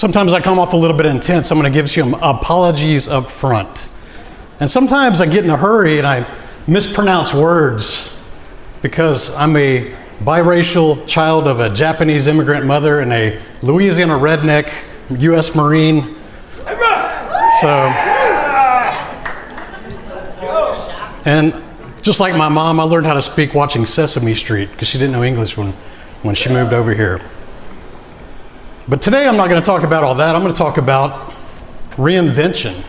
Sometimes I come off a little bit intense. I'm going to give you apologies up front. And sometimes I get in a hurry and I mispronounce words because I'm a biracial child of a Japanese immigrant mother and a Louisiana redneck U.S. Marine. And just like my mom, I learned how to speak watching Sesame Street because she didn't know English when she moved over here. But today I'm not going to talk about all that. I'm going to talk about reinvention.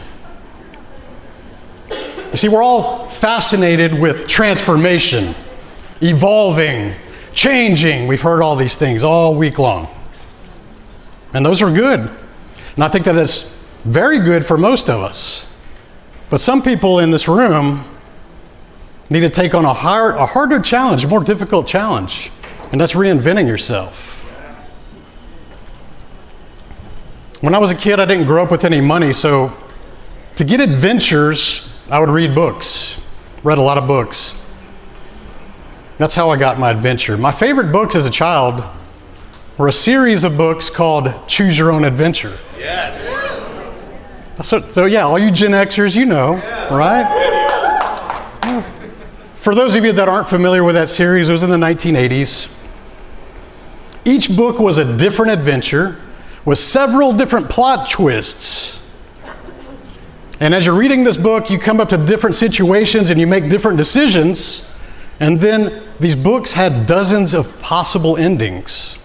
You see, we're all fascinated with transformation, evolving, changing. We've heard all these things all week long. And those are good. And I think that is very good for most of us. But some people in this room need to take on a harder challenge, a more difficult challenge. And that's reinventing yourself. When I was a kid, I didn't grow up with any money, so to get adventures, I would read books. Read a lot of books. That's how I got my adventure. My favorite books as a child were a series of books called Choose Your Own Adventure. Yes. So yeah, all you Gen Xers, you know, right? For those of you that aren't familiar with that series, it was in the 1980s. Each book was a different adventure with several different plot twists. And as you're reading this book, you come up to different situations and you make different decisions. And then these books had dozens of possible endings.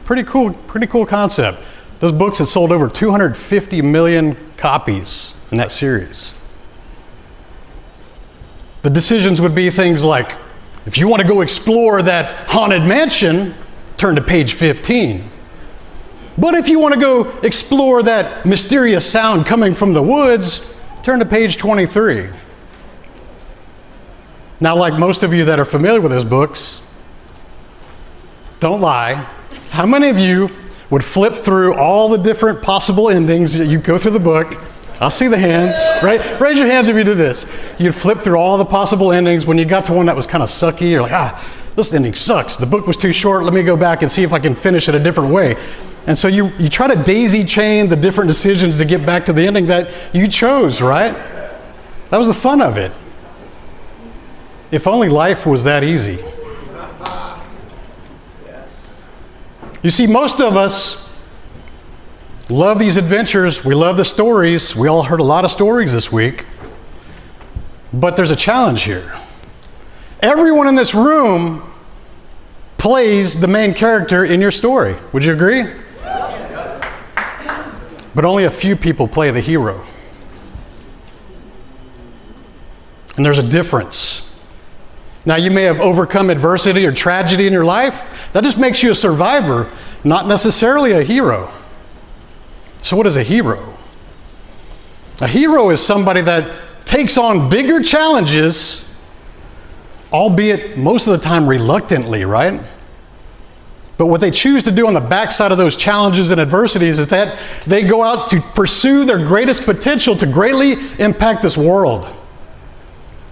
Pretty cool concept. Those books had sold over 250 million copies in that series. The decisions would be things like, if you want to go explore that haunted mansion, turn to page 15. But if you want to go explore that mysterious sound coming from the woods, turn to page 23. Now, like most of you that are familiar with those books, don't lie. How many of you would flip through all the different possible endings that you go through the book? I'll see the hands, right? Raise your hands if you do this. You'd flip through all the possible endings. When you got to one that was kind of sucky, you're like, this ending sucks. The book was too short. Let me go back and see if I can finish it a different way. And so you try to daisy chain the different decisions to get back to the ending that you chose, right? That was the fun of it. If only life was that easy. You see, most of us love these adventures. We love the stories. We all heard a lot of stories this week. But there's a challenge here. Everyone in this room plays the main character in your story. Would you agree? But only a few people play the hero. And there's a difference. Now, you may have overcome adversity or tragedy in your life. That just makes you a survivor, not necessarily a hero. So what is a hero? A hero is somebody that takes on bigger challenges, albeit most of the time reluctantly, right? But what they choose to do on the backside of those challenges and adversities is that they go out to pursue their greatest potential to greatly impact this world.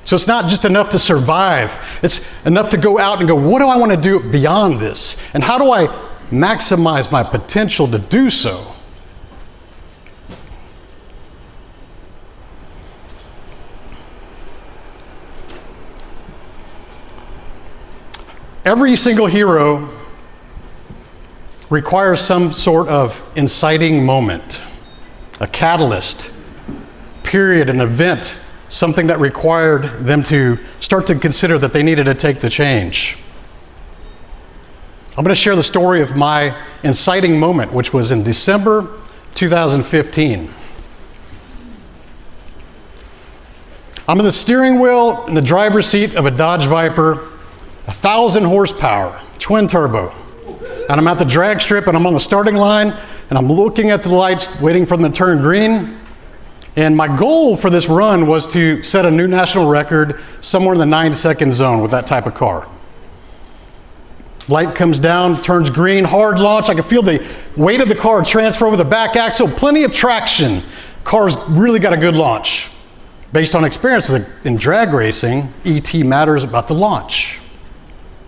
So it's not just enough to survive. It's enough to go out and go, what do I want to do beyond this? And how do I maximize my potential to do so? Every single hero requires some sort of inciting moment, a catalyst, period, an event, something that required them to start to consider that they needed to take the change. I'm going to share the story of my inciting moment, which was in December 2015. I'm in the steering wheel in the driver's seat of a Dodge Viper, 1,000 horsepower, twin turbo. And I'm at the drag strip and I'm on the starting line and I'm looking at the lights, waiting for them to turn green. And my goal for this run was to set a new national record somewhere in the 9-second zone with that type of car. Light comes down, turns green, hard launch. I can feel the weight of the car transfer over the back axle, plenty of traction. Car's really got a good launch. Based on experience in drag racing, ET matters about the launch.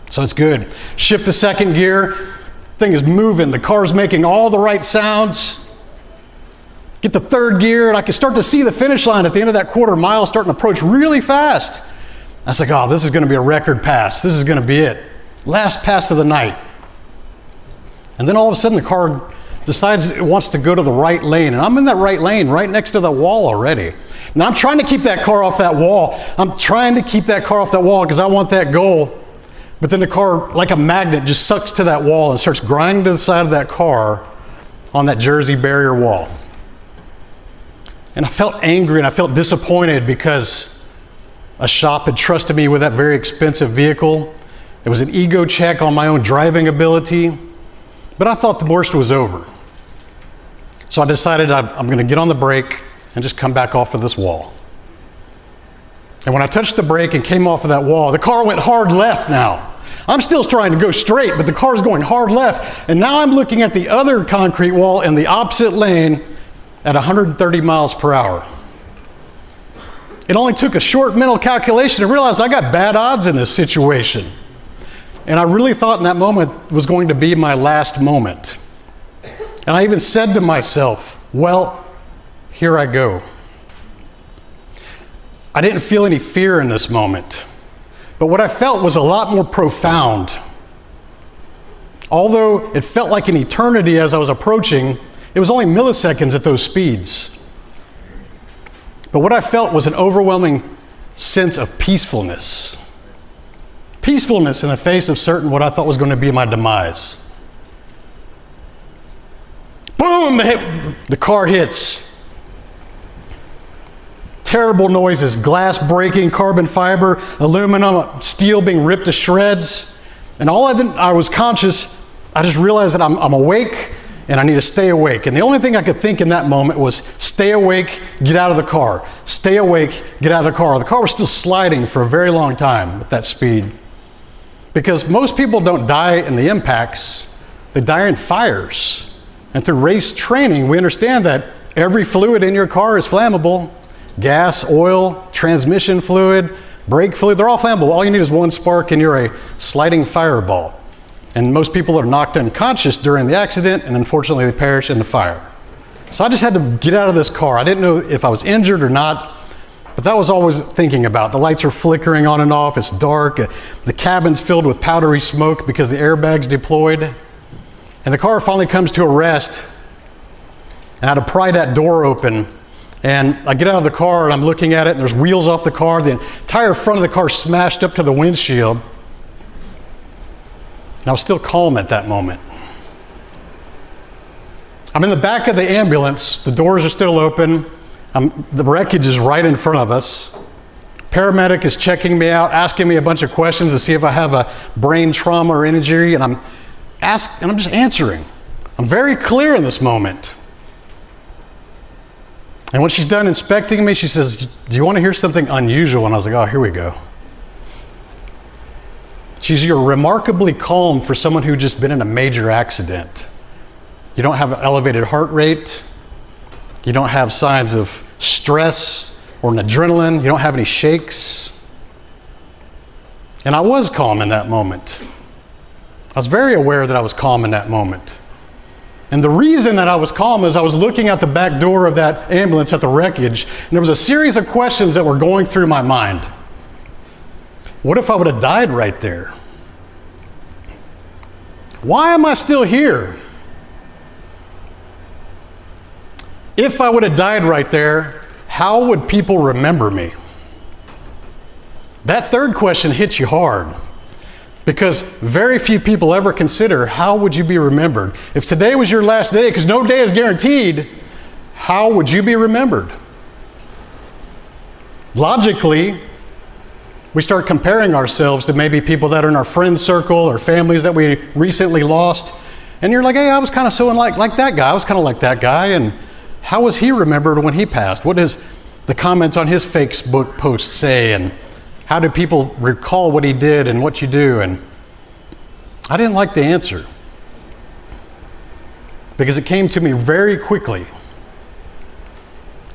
So it's good. Shift to second gear. Thing is moving. The car's making all the right sounds. get the third gear, and I could start to see the finish line at the end of that quarter mile starting to approach really fast. I was like, oh, this is going to be a record pass. This is going to be it. Last pass of the night. And then all of a sudden the car decides it wants to go to the right lane, and I'm in that right lane right next to the wall already. Now I'm trying to keep that car off that wall. I'm trying to keep that car off that wall because I want that goal. But then the car, like a magnet, just sucks to that wall and starts grinding to the side of that car on that Jersey barrier wall. And I felt angry and I felt disappointed because a shop had trusted me with that very expensive vehicle. It was an ego check on my own driving ability. But I thought the worst was over. So I decided I'm going to get on the brake and just come back off of this wall. And when I touched the brake and came off of that wall, the car went hard left now. I'm still trying to go straight, but the car's going hard left. And now I'm looking at the other concrete wall in the opposite lane at 130 miles per hour. It only took a short mental calculation to realize I got bad odds in this situation. And I really thought in that moment was going to be my last moment. And I even said to myself, well, here I go. I didn't feel any fear in this moment. But what I felt was a lot more profound. Although it felt like an eternity as I was approaching, it was only milliseconds at those speeds. But what I felt was an overwhelming sense of peacefulness. Peacefulness in the face of certain what I thought was going to be my demise. Boom! The car hits. Terrible noises, glass breaking, carbon fiber, aluminum, steel being ripped to shreds. And I was conscious, I just realized that I'm awake and I need to stay awake. And the only thing I could think in that moment was stay awake, get out of the car. Stay awake, get out of the car. The car was still sliding for a very long time at that speed. Because most people don't die in the impacts, they die in fires. And through race training, we understand that every fluid in your car is flammable. Gas, oil, transmission fluid, brake fluid, they're all flammable. All you need is one spark and you're a sliding fireball. And most people are knocked unconscious during the accident, and unfortunately they perish in the fire. So I just had to get out of this car. I didn't know if I was injured or not, but that was always thinking about. The lights are flickering on and off, it's dark, the cabin's filled with powdery smoke because the airbag's deployed. And the car finally comes to a rest, and I had to pry that door open. And I get out of the car and I'm looking at it, and there's wheels off the car. The entire front of the car smashed up to the windshield. And I was still calm at that moment. I'm in the back of the ambulance. The doors are still open. The wreckage is right in front of us. Paramedic is checking me out, asking me a bunch of questions to see if I have a brain trauma or injury, and I'm just answering. I'm very clear in this moment. And when she's done inspecting me, she says, do you want to hear something unusual? And I was like, oh, here we go. You're remarkably calm for someone who's just been in a major accident. You don't have an elevated heart rate. You don't have signs of stress or an adrenaline. You don't have any shakes. And I was calm in that moment. I was very aware that I was calm in that moment. And the reason that I was calm is I was looking out the back door of that ambulance at the wreckage, and there was a series of questions that were going through my mind. What if I would have died right there? Why am I still here? If I would have died right there, how would people remember me? That third question hits you hard. Because very few people ever consider, how would you be remembered? If today was your last day, because no day is guaranteed, how would you be remembered? Logically, we start comparing ourselves to maybe people that are in our friend circle or families that we recently lost. And you're like, hey, I was kind of so like that guy. I was kind of like that guy. And how was he remembered when he passed? What does the comments on his Facebook post say? And how do people recall what he did and what you do? And I didn't like the answer because it came to me very quickly.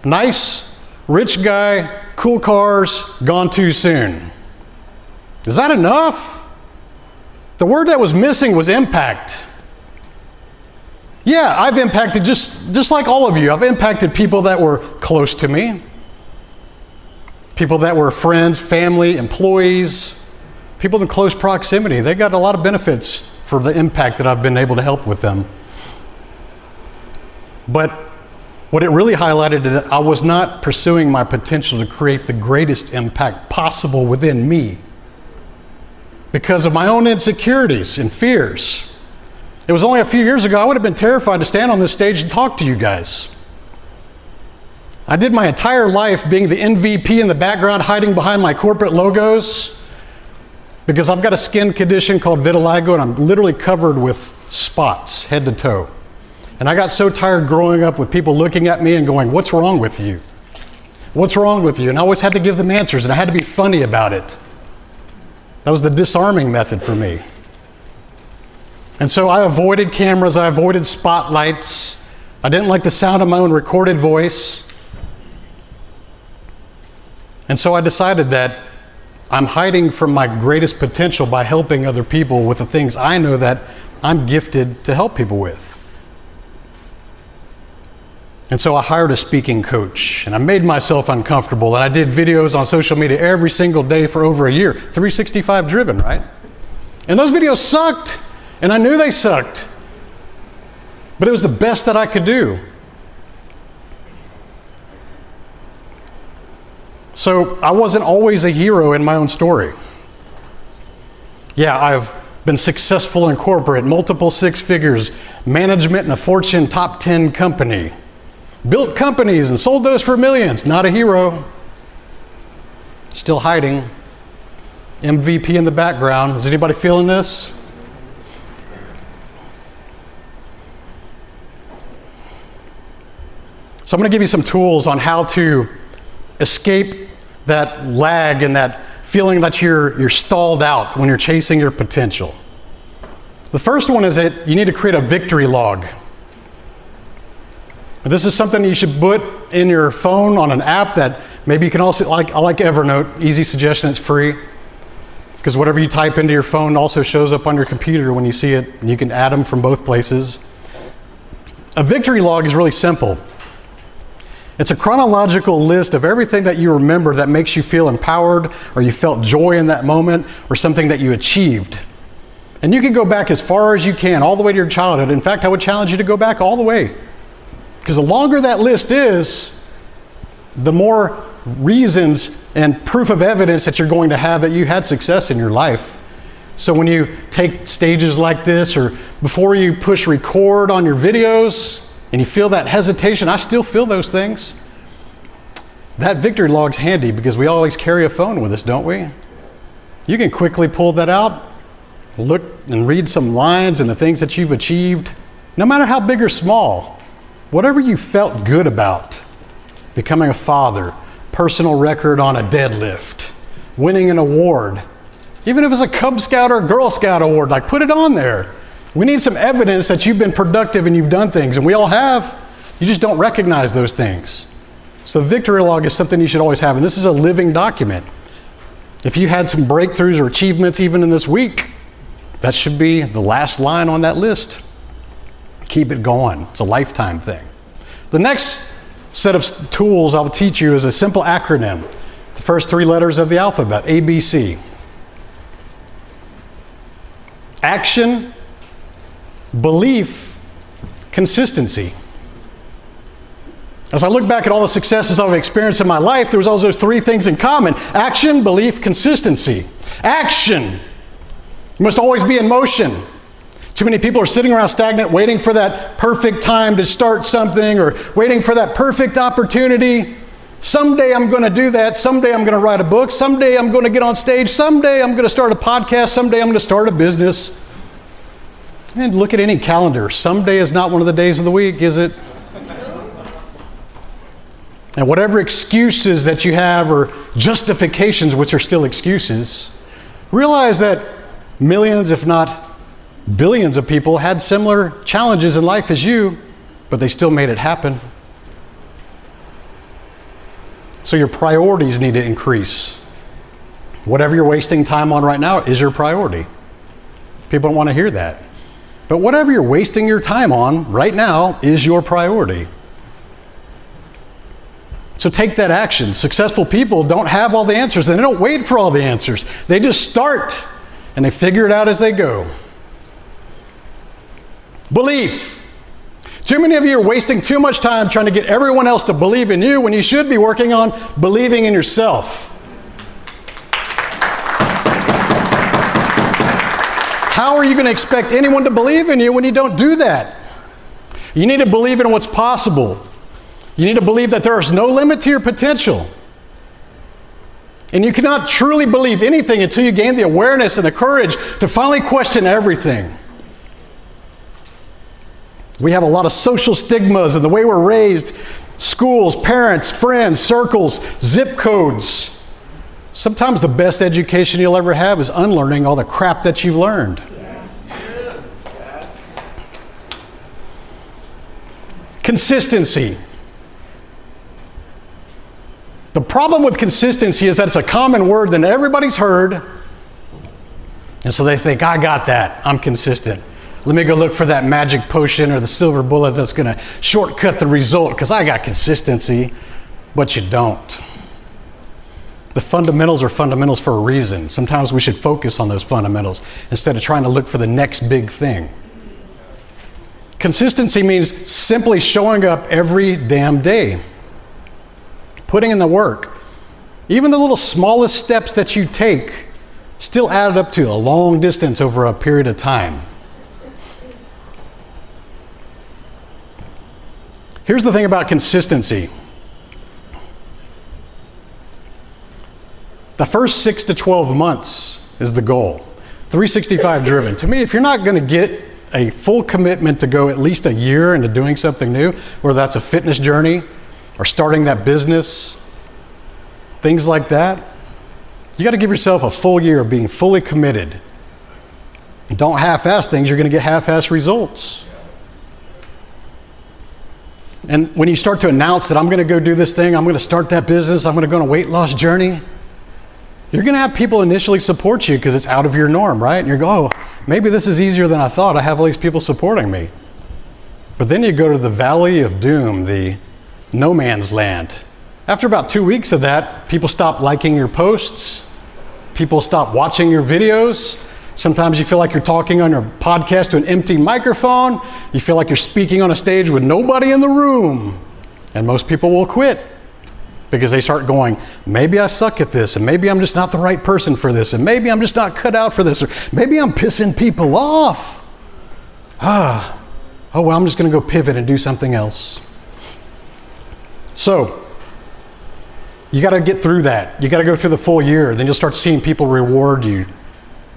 Nice, rich guy, cool cars, gone too soon. Is that enough? The word that was missing was impact. Yeah, I've impacted, just like all of you, I've impacted people that were close to me, people that were friends, family, employees, people in close proximity. They got a lot of benefits for the impact that I've been able to help with them. But what it really highlighted is that I was not pursuing my potential to create the greatest impact possible within me because of my own insecurities and fears. It was only a few years ago I would have been terrified to stand on this stage and talk to you guys. I did my entire life being the MVP in the background, hiding behind my corporate logos, because I've got a skin condition called vitiligo, and I'm literally covered with spots, head to toe. And I got so tired growing up with people looking at me and going, "What's wrong with you? What's wrong with you?" And I always had to give them answers, and I had to be funny about it. That was the disarming method for me. And so I avoided cameras, I avoided spotlights. I didn't like the sound of my own recorded voice. And so I decided that I'm hiding from my greatest potential by helping other people with the things I know that I'm gifted to help people with. And so I hired a speaking coach, and I made myself uncomfortable, and I did videos on social media every single day for over a year, 365 driven, right? And those videos sucked, and I knew they sucked, but it was the best that I could do. So I wasn't always a hero in my own story. Yeah, I've been successful in corporate, multiple six figures, management in a Fortune top 10 company. Built companies and sold those for millions. Not a hero. Still hiding. MVP in the background. Is anybody feeling this? So I'm going to give you some tools on how to escape that lag and that feeling that you're stalled out when you're chasing your potential. The first one is that you need to create a victory log. This is something you should put in your phone on an app that maybe you can also, I like Evernote, easy suggestion, it's free. Because whatever you type into your phone also shows up on your computer when you see it, and you can add them from both places. A victory log is really simple. It's a chronological list of everything that you remember that makes you feel empowered, or you felt joy in that moment, or something that you achieved. And you can go back as far as you can, all the way to your childhood. In fact, I would challenge you to go back all the way. Because the longer that list is, the more reasons and proof of evidence that you're going to have that you had success in your life. So when you take stages like this, or before you push record on your videos, and you feel that hesitation, I still feel those things. That victory log's handy because we always carry a phone with us, don't we? You can quickly pull that out, look and read some lines and the things that you've achieved, no matter how big or small. Whatever you felt good about, becoming a father, personal record on a deadlift, winning an award, even if it's a Cub Scout or Girl Scout award, like put it on there. We need some evidence that you've been productive and you've done things, and we all have. You just don't recognize those things. So victory log is something you should always have, and this is a living document. If you had some breakthroughs or achievements even in this week, that should be the last line on that list. Keep it going. It's a lifetime thing. The next set of tools I'll teach you is a simple acronym. The first three letters of the alphabet, ABC. Action, belief, consistency. As I look back at all the successes I've experienced in my life, there was always those three things in common. Action, belief, consistency. Action. You must always be in motion. Too many people are sitting around stagnant, waiting for that perfect time to start something, or waiting for that perfect opportunity. Someday I'm going to do that. Someday I'm going to write a book. Someday I'm going to get on stage. Someday I'm going to start a podcast. Someday I'm going to start a business. And look at any calendar. Someday is not one of the days of the week, is it? And whatever excuses that you have, or justifications, which are still excuses, realize that millions, if not billions of people had similar challenges in life as you, but they still made it happen. So your priorities need to increase. Whatever you're wasting time on right now is your priority. People don't want to hear that. But whatever you're wasting your time on right now is your priority. So take that action. Successful people don't have all the answers, and they don't wait for all the answers. They just start, and they figure it out as they go. Belief. Too many of you are wasting too much time trying to get everyone else to believe in you when you should be working on believing in yourself. How are you going to expect anyone to believe in you when you don't do that? You need to believe in what's possible. You need to believe that there is no limit to your potential. And you cannot truly believe anything until you gain the awareness and the courage to finally question everything. We have a lot of social stigmas in the way we're raised, schools, parents, friends, circles, zip codes. Sometimes the best education you'll ever have is unlearning all the crap that you've learned. Consistency. The problem with consistency is that it's a common word that everybody's heard. And so they think, I got that. I'm consistent. Let me go look for that magic potion or the silver bullet that's going to shortcut the result because I got consistency. But you don't. The fundamentals are fundamentals for a reason. Sometimes we should focus on those fundamentals instead of trying to look for the next big thing. Consistency means simply showing up every damn day. Putting in the work. Even the little smallest steps that you take still added up to a long distance over a period of time. Here's the thing about consistency. The first 6 to 12 months is the goal. 365 driven. To me, if you're not going to get a full commitment to go at least a year into doing something new, whether that's a fitness journey or starting that business, things like that, you got to give yourself a full year of being fully committed. Don't half-ass things, you're going to get half-ass results. And when you start to announce that I'm going to go do this thing, I'm going to start that business, I'm going to go on a weight loss journey, you're going to have people initially support you because it's out of your norm, right? And you're going, oh, maybe this is easier than I thought. I have all these people supporting me. But then you go to the valley of doom, the no man's land. After about 2 weeks of that, people stop liking your posts. People stop watching your videos. Sometimes you feel like you're talking on your podcast to an empty microphone. You feel like you're speaking on a stage with nobody in the room. And most people will quit because they start going, maybe I suck at this, and maybe I'm just not the right person for this, and maybe I'm just not cut out for this, or maybe I'm pissing people off. Oh well, I'm just going to go pivot and do something else. So, you got to get through that. You got to go through the full year. Then you'll start seeing people reward you.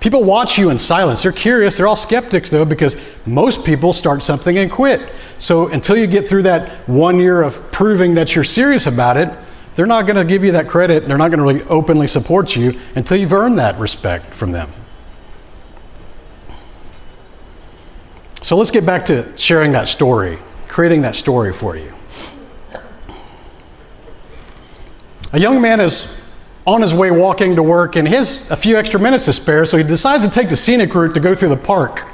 People watch you in silence. They're curious. They're all skeptics, though, because most people start something and quit. So until you get through that 1 year of proving that you're serious about it, they're not going to give you that credit. They're not going to really openly support you until you've earned that respect from them. So let's get back to sharing that story, creating that story for you. A young man is on his way walking to work, and he has a few extra minutes to spare, so he decides to take the scenic route to go through the park.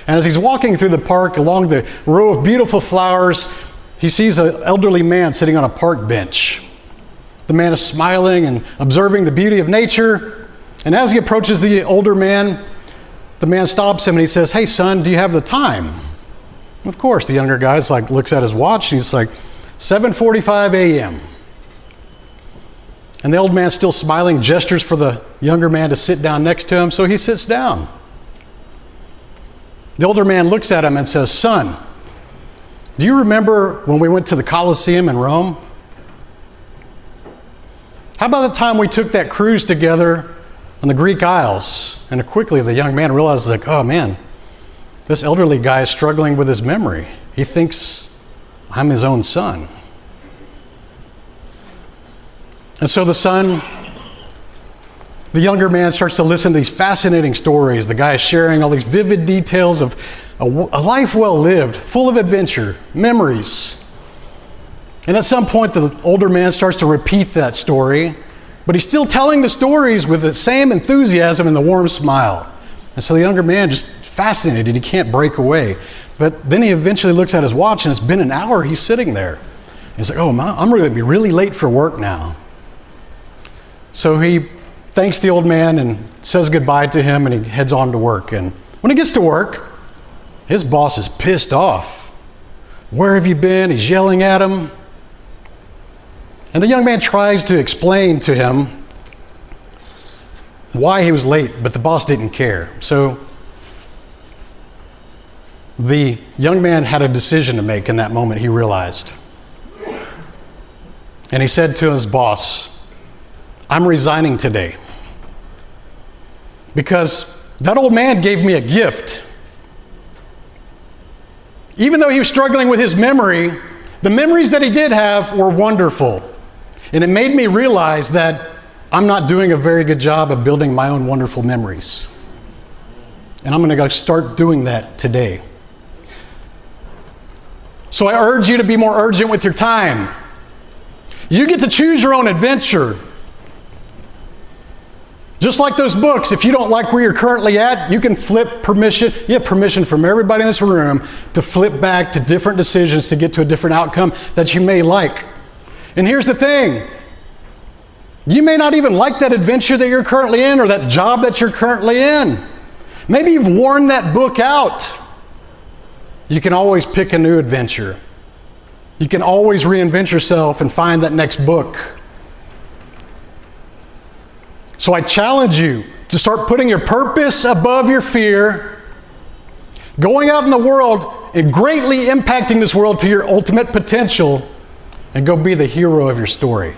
And as he's walking through the park along the row of beautiful flowers, he sees an elderly man sitting on a park bench. The man is smiling and observing the beauty of nature, and as he approaches the older man, the man stops him and he says, "Hey son, do you have the time?" Of course, the younger guy looks at his watch, and he's like, 7:45 a.m. And the old man, still smiling, gestures for the younger man to sit down next to him, so he sits down. The older man looks at him and says, "Son, do you remember when we went to the Colosseum in Rome? How about the time we took that cruise together on the Greek Isles?" And quickly the young man realizes, oh man, this elderly guy is struggling with his memory. He thinks I'm his own son. And so the younger man starts to listen to these fascinating stories. The guy is sharing all these vivid details of a life well lived, full of adventure, memories. And at some point, the older man starts to repeat that story, but he's still telling the stories with the same enthusiasm and the warm smile. And so the younger man just fascinated. He can't break away. But then he eventually looks at his watch, and it's been an hour he's sitting there. He's like, oh, I'm going to be really late for work now. So he thanks the old man and says goodbye to him, and he heads on to work. And when he gets to work, his boss is pissed off. Where have you been? He's yelling at him. And the young man tries to explain to him why he was late, but the boss didn't care. So the young man had a decision to make in that moment, he realized. And he said to his boss, I'm resigning today because that old man gave me a gift. Even though he was struggling with his memory, the memories that he did have were wonderful. And it made me realize that I'm not doing a very good job of building my own wonderful memories. And I'm going to go start doing that today. So I urge you to be more urgent with your time. You get to choose your own adventure. Just like those books, if you don't like where you're currently at, you can flip permission. You have permission from everybody in this room to flip back to different decisions to get to a different outcome that you may like. And here's the thing. You may not even like that adventure that you're currently in or that job that you're currently in. Maybe you've worn that book out. You can always pick a new adventure. You can always reinvent yourself and find that next book. So I challenge you to start putting your purpose above your fear, going out in the world and greatly impacting this world to your ultimate potential, and go be the hero of your story.